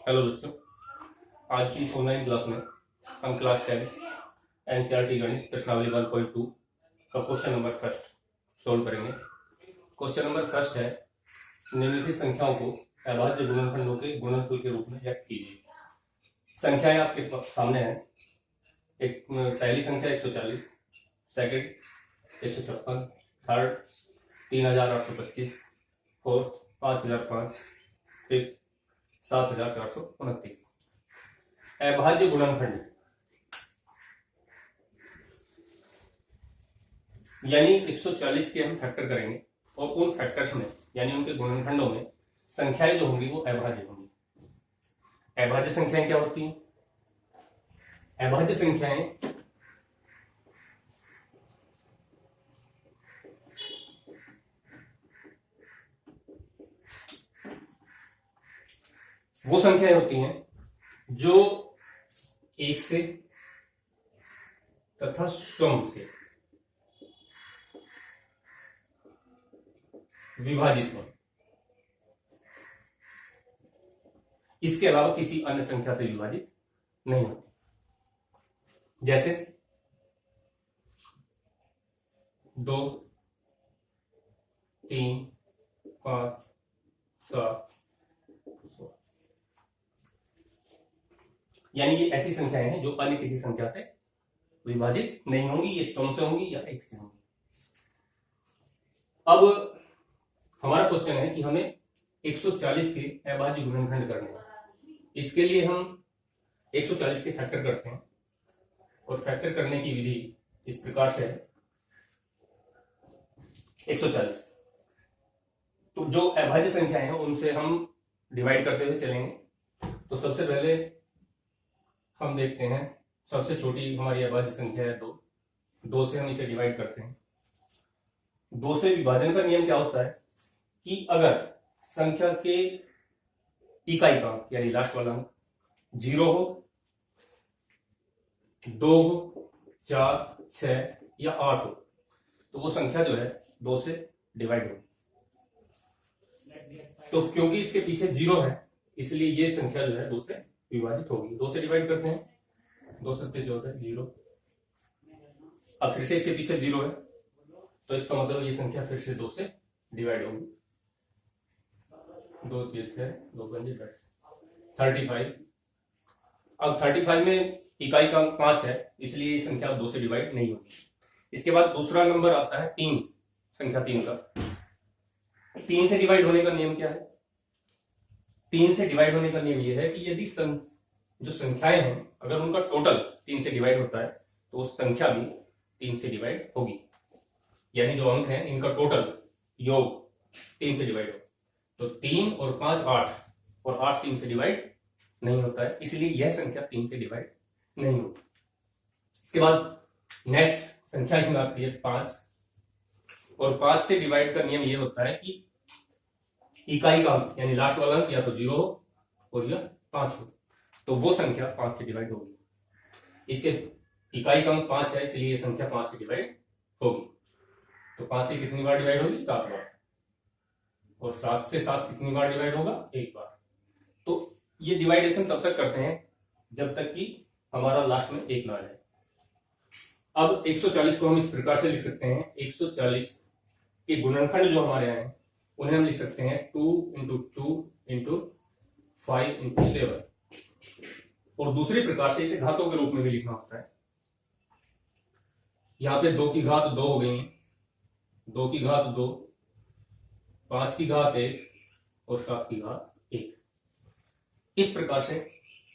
Hello बच्चों, आज की इस ऑनलाइन क्लास में हम क्लास 10 एनसीईआरटी गणित प्रश्नावली 1.2 का क्वेश्चन नंबर फर्स्ट सोल्व करेंगे। क्वेश्चन नंबर फर्स्ट है, निम्नलिखित संख्याओं को अभाज्य गुणनखंडों के गुणनफल के रूप में व्यक्त कीजिए। संख्याएं आपके सामने है। एक पहली संख्या 140, सेकंड 156, थर्ड 3825, फोर्थ 5005, फिफ्थ 7429। अभाज्य गुणनखंड यानी 140 के हम फैक्टर करेंगे और उन फैक्टर्स में यानी उनके गुणनखंडों में संख्याएं जो होंगी वो अभाज्य होंगी। अभाज्य संख्याएं क्या होती हैं? अभाज्य संख्याएं वो संख्याएं होती हैं जो एक से तथा शून्य से विभाजित हो, इसके अलावा किसी अन्य संख्या से विभाजित नहीं होती। जैसे 2, 3, 5, 7, यानी ये ऐसी संख्याएं हैं जो अन्य किसी संख्या से विभाजित नहीं होंगी। ये शून्य से होंगी या एक से होंगी। अब हमारा क्वेश्चन है कि हमें 140 के अभाज्य गुणनखंड करने हैं। इसके लिए हम 140 के फैक्टर करते हैं और फैक्टर करने की विधि इस प्रकार से है। 140 तो जो अभाज्य संख्याएं हैं उनसे हम डिवाइड करते हुए चलेंगे। तो सबसे पहले हम देखते हैं, सबसे छोटी हमारी अभाज्य संख्या है 2। 2 से हम इसे डिवाइड करते हैं। 2 से विभाजन का नियम क्या होता है कि अगर संख्या के इकाई का यानी लास्ट वाला अंक 0 हो, 2 हो, 4, 6 या 8 हो तो वो संख्या जो है 2 से डिवाइड होगी। तो क्योंकि इसके पीछे 0 है इसलिए ये संख्या जो है 2 से विभाजित होगी। 2 से डिवाइड करते हैं, 2 7 14 0। अब फिर से इसके पीछे 0 है तो इसका मतलब ये संख्या फिर से 2 से डिवाइड होगी। 2 3 6 2 5 10 35। अब 35 में इकाई का अंक 5 है इसलिए ये संख्या 2 से डिवाइड नहीं होगी। इसके बाद दूसरा नंबर आता है 3, संख्या 3 का। 3 से डिवाइड होने का नियम क्या है? 3 से डिवाइड होने का नियम यह है कि यदि जो संख्याएं हैं अगर उनका टोटल 3 से डिवाइड होता है तो उस संख्या भी 3 से डिवाइड होगी। यानी जो अंक हैं इनका टोटल योग 3 से डिवाइड हो। तो 3 और 5 8 और 8 3 से डिवाइड नहीं होता है इसलिए यह संख्या 3 से डिवाइड नहीं होती। इसके बाद नेक्स्ट संख्या इसमें आती है 5 और 5 से डिवाइड का नियम यह होता है कि इकाई का अंक यानी लास्ट वाला अंक या तो 0 हो और या 5 हो तो वो संख्या 5 से डिवाइड होगी। इसके इकाई का अंक 5 है इसलिए ये संख्या 5 से डिवाइड होगी। तो 5 से कितनी बार डिवाइड होगी? 7 बार। और 7 से 7 कितनी बार डिवाइड होगा? 1 बार। तो ये डिवाइडेशन तब तक करते हैं जब तक कि हमारा लास्ट में 1 ना आ जाए। अब 140 को हम इस प्रकार से लिख सकते हैं, 140 के गुणनखंड जो हमारे यहाँ हैं उन्हें हम लिख सकते हैं 2 × 2 × 5 × 7। और दूसरी प्रकार से इसे घातों के रूप में भी लिखना होता है। यहाँ पे 2 की घात 2 हो गई, 2 की घात 2, 5 की घात 1 और 7 की घात 1। इस प्रकार से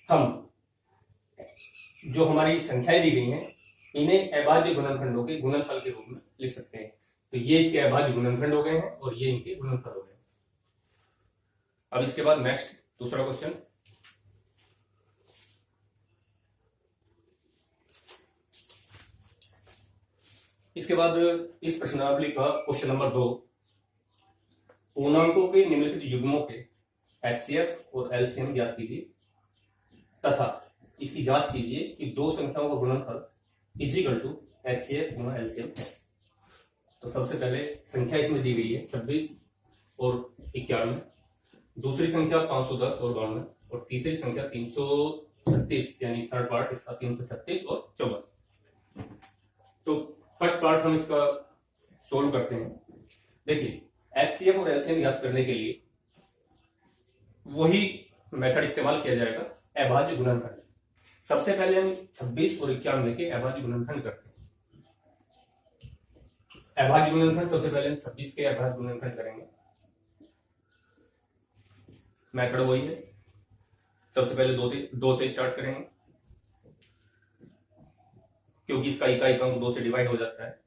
हम जो हमारी संख्याएं दी गई हैं इन्हें अभाज्य गुणनखंडों के गुणनफल के रूप में लिख सकते हैं। तो ये इसके अभाज्य गुणनखंड हो गए हैं और ये इनके गुणनफल हो गए। अब इसके बाद नेक्स्ट दूसरा क्वेश्चन, इसके बाद इस प्रश्नावली का क्वेश्चन नंबर 2, पूर्णांकों के निम्नलिखित युग्मों के एचसीएफ और एलसीएम ज्ञात कीजिए तथा इसकी जांच कीजिए कि दो संख्याओं का गुणनफल इजिकल टू एचसीएफ गुणा एलसीएम है। तो सबसे पहले संख्या इसमें दी गई है 26 और 91। दूसरी संख्या 510 और 52, और तीसरी संख्या 336, यानी थर्ड पार्ट इसका 336 और 54। तो फर्स्ट पार्ट हम इसका सोल्व करते हैं। देखिए, एचसीएफ और एलसीएम याद करने के लिए वही मेथड इस्तेमाल किया जाएगा, अभाज्य गुणनखंड। सबसे पहले हम 26 और 91 के अभाज्य गुणनखंड करते हैं। अभाज्य गुणनखंड सबसे पहले हम 26 के अभाज्य गुणनखंड करेंगे। मेथड वही है, सबसे पहले 2 से स्टार्ट करेंगे, क्योंकि इसका इकाई अंक 2 से डिवाइड हो जाता है,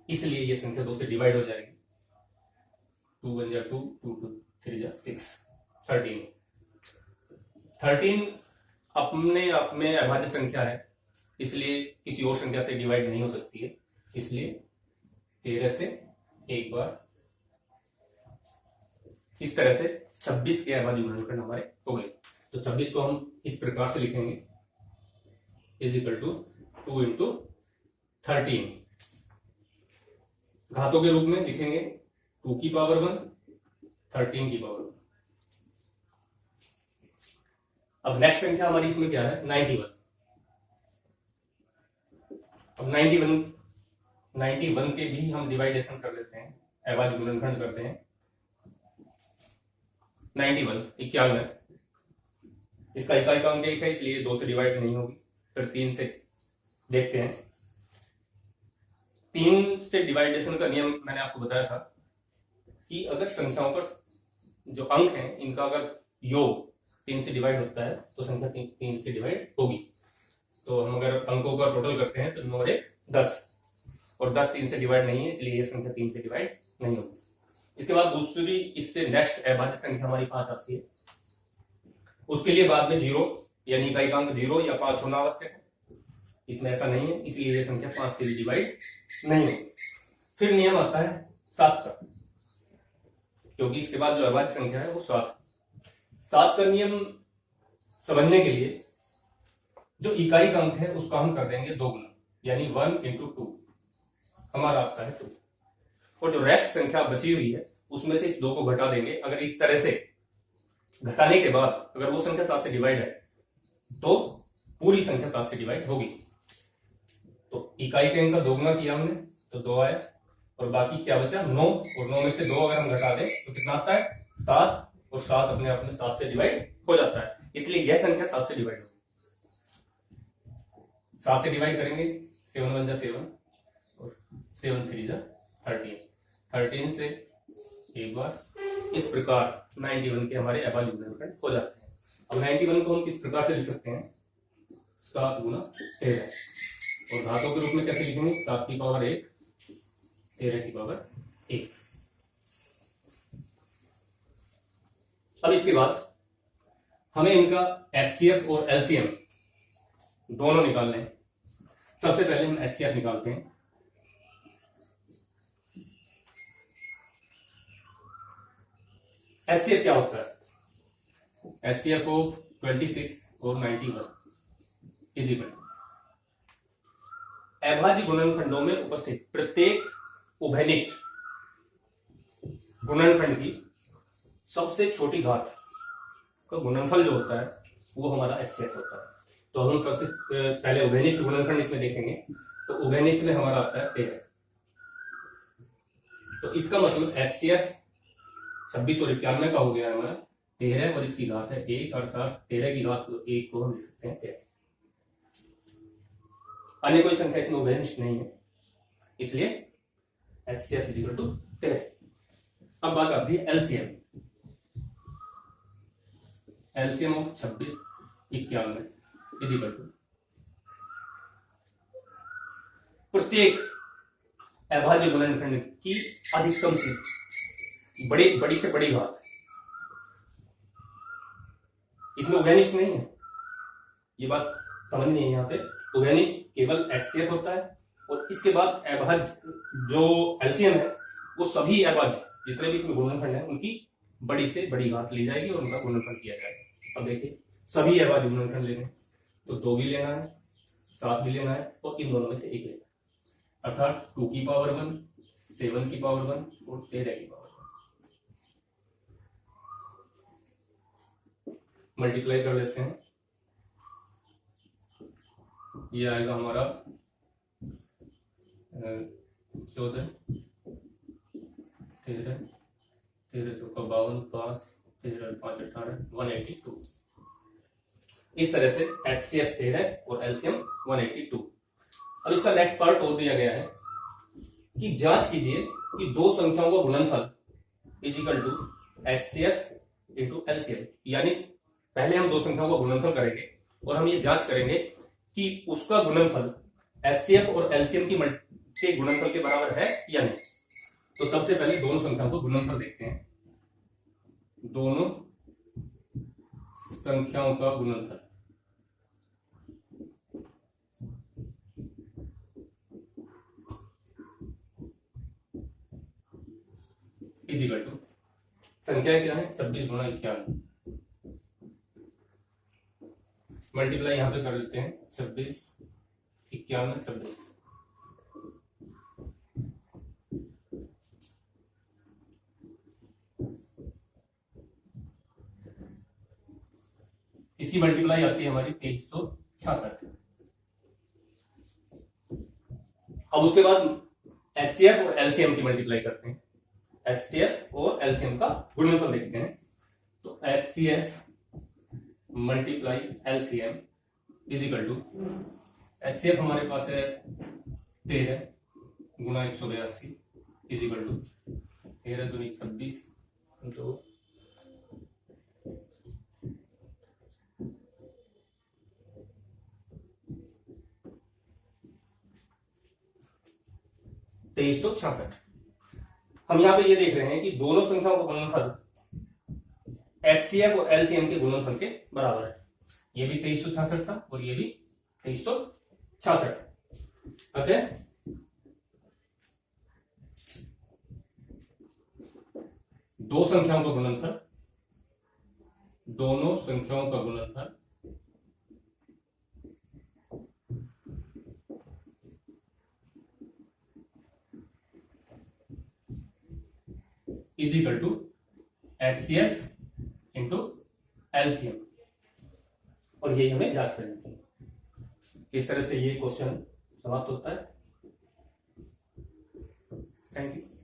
इसलिए ये संख्या 2 से डिवाइड हो जाएगी। 2 1 जा 2, 2 2 3 जा 6, 13 अपने आप में अभाज्य संख्या है, इसलिए किसी और संख्या से डिवाइड नहीं हो सकती है, इसलिए 13 से एक बार इस तरह से 26 के अभाज्य गुणनखंड हमारे हो गए। तो 26 को हम इस प्रकार से लिखेंगे, इज इक्वल टू 2 इंटू 13। घातों के रूप में लिखेंगे 2 की पावर 1, 13 की पावर 1। अब नेक्स्ट संख्या हमारी इसमें क्या है, 91। अब 91 के भी हम डिवाइडेशन कर लेते हैं, अभाज्य गुणनखंड करते हैं। 91 51, इसका इकाई अंक 1 है, इसलिए 2 से डिवाइड नहीं होगी। फिर 3 से देखते हैं। 3 से डिवाइडेशन का नियम मैंने आपको बताया था कि अगर संख्याओं का जो अंक है इनका अगर योग 3 से डिवाइड होता है तो संख्या 3 से डिवाइड होगी। तो हम अगर अंकों का टोटल करते हैं तो 9 और 1 10, और 10 3 से डिवाइड नहीं है, इसलिए ये संख्या 3 से डिवाइड नहीं होगी। इसके बाद दूसरी, इससे नेक्स्ट अभाज्य संख्या हमारी 5 आती है। उसके लिए बाद में 0 यानी इकाई अंक 0 या 5 होना आवश्यक है, इसमें ऐसा नहीं है, इसलिए ये संख्या 5 से डिवाइड नहीं होगी। फिर नियम आता है 7 का, क्योंकि इसके बाद जो अभाज्य संख्या है वो 7 का नियम समझने के लिए जो इकाई का अंक है उसका हम कर देंगे 2 गुना, यानी 1 इंटू 2 हमारा आता है 2, और जो रेस्ट संख्या बची हुई है उसमें से इस 2 को घटा देंगे। अगर इस तरह से घटाने के बाद अगर वो संख्या 7 से डिवाइड है तो पूरी संख्या 7 से डिवाइड होगी। तो इकाई के अंक का 2 गुना किया हमने तो 2 आया, और बाकी क्या बचा 9, और 9 में से 2 अगर हम घटा दें तो कितना आता है 7, और 7 अपने आप में 7 से डिवाइड हो जाता है, इसलिए यह संख्या 7 से डिवाइड होगी। 7 से डिवाइड करेंगे, 7 1 जा 7 और 7 3 जा 13, 13 से एक बार इस प्रकार 91 के हमारे अभाज्य गुणनखंड हो जाते हैं। अब 91 को हम किस प्रकार से लिख सकते हैं, 7 गुना 13, और घातों के रूप में कैसे लिखेंगे, 7 की पावर 1, 13 की पावर 1। अब इसके बाद हमें इनका एचसीएफ और एलसीएम दोनों निकालने हैं। सबसे पहले हम एचसीएफ निकालते हैं। एचसीएफ क्या होता है, एचसीएफ ऑफ 26 और 91 इज इक्वल अभाज्य गुणनखंडों में उपस्थित प्रत्येक उभयनिष्ठ गुणनखंड की सबसे छोटी घात का गुणनफल जो होता है वो हमारा एचसीएफ होता है। तो हम सबसे पहले उभयनिष्ठ गुणनखंड इसमें देखेंगे, तो उभयनिष्ठ में हमारा आता है 13। तो इसका मतलब एचसीएफ 26 और 91 का हो गया हमारा 13, और इसकी घात है 1, अर्थात 13 की घात 1 को हम लिख सकते हैं 13। अन्य कोई संख्या इसमें उभयनिष्ठ नहीं है, इसलिए एचसीएफ इज इक्वल टू 13। अब बात आती है LCM. LCM of 26 91 is equal to प्रत्येक अभाज्य गुणनखंड की अधिकतम से बड़ी से बड़ी घात। इसमें उभयनिष्ठ नहीं है, ये बात समझनी है। यहाँ पे उभयनिष्ठ केवल एचसीएफ होता है, और इसके बाद अभाज्य जो एलसीएम है वो सभी अभाज्य जितने भी इसमें गुणनखंड है उनकी बड़ी से बड़ी घात ली जाएगी और उनका गुणनफल किया जाएगा। अब देखिए, सभी अभाज्य गुणनखंड लेने तो 2 भी लेना है, 7 भी लेना है, और इन दोनों में से एक लेना है, अर्थात 2 की पावर 1, 7 की पावर 1 और 13 की पावर 1। मल्टीप्लाई कर लेते हैं, ये आएगा हमारा 14, 13, 13 चौका 52, 5, 13, 5, 18, 182। इस तरह से HCF 13 और LCM 182। अब इसका नेक्स्ट पार्ट और दिया गया है कि जांच कीजिए कि दो संख्याओं का गुणनफल is equal to HCF into LCM। यानी पहले हम दो संख्याओं का गुणनफल करेंगे और हम ये जांच करेंगे कि उसका गुणनफल HCF और LCM के गुणनफल के बराबर है या नहीं। तो सबसे पहले दोनों संख्याओं का गुणनफल देखते हैं। दोनों संख्याओं का गुणनफल इजिकल टू, संख्याएं क्या है 26 गुणा 51, मल्टीप्लाई यहां पे कर लेते हैं 26, 51, 26। इसकी मल्टीप्लाई आती है हमारी 2366। अब उसके बाद HCF और LCM की मल्टीप्लाई करते हैं। HCF और LCM का गुणनफल देखते हैं। तो HCF multiply LCM is equal to, HCF हमारे पास है 13 गुणा 182 इजिकल टू 13 दूनी 26 तो 2366। हम यहां पे ये देख रहे हैं कि दोनों संख्याओं का गुणनफल HCF और LCM के गुणनफल के बराबर है। ये भी 2366 था और ये भी 2366। अतः दो संख्याओं का गुणनफल, दोनों संख्याओं का गुणनफल is equal to HCF into LCM, और यही हमें जांच करनी थी। इस तरह से ये क्वेश्चन समाप्त होता है। Thank you.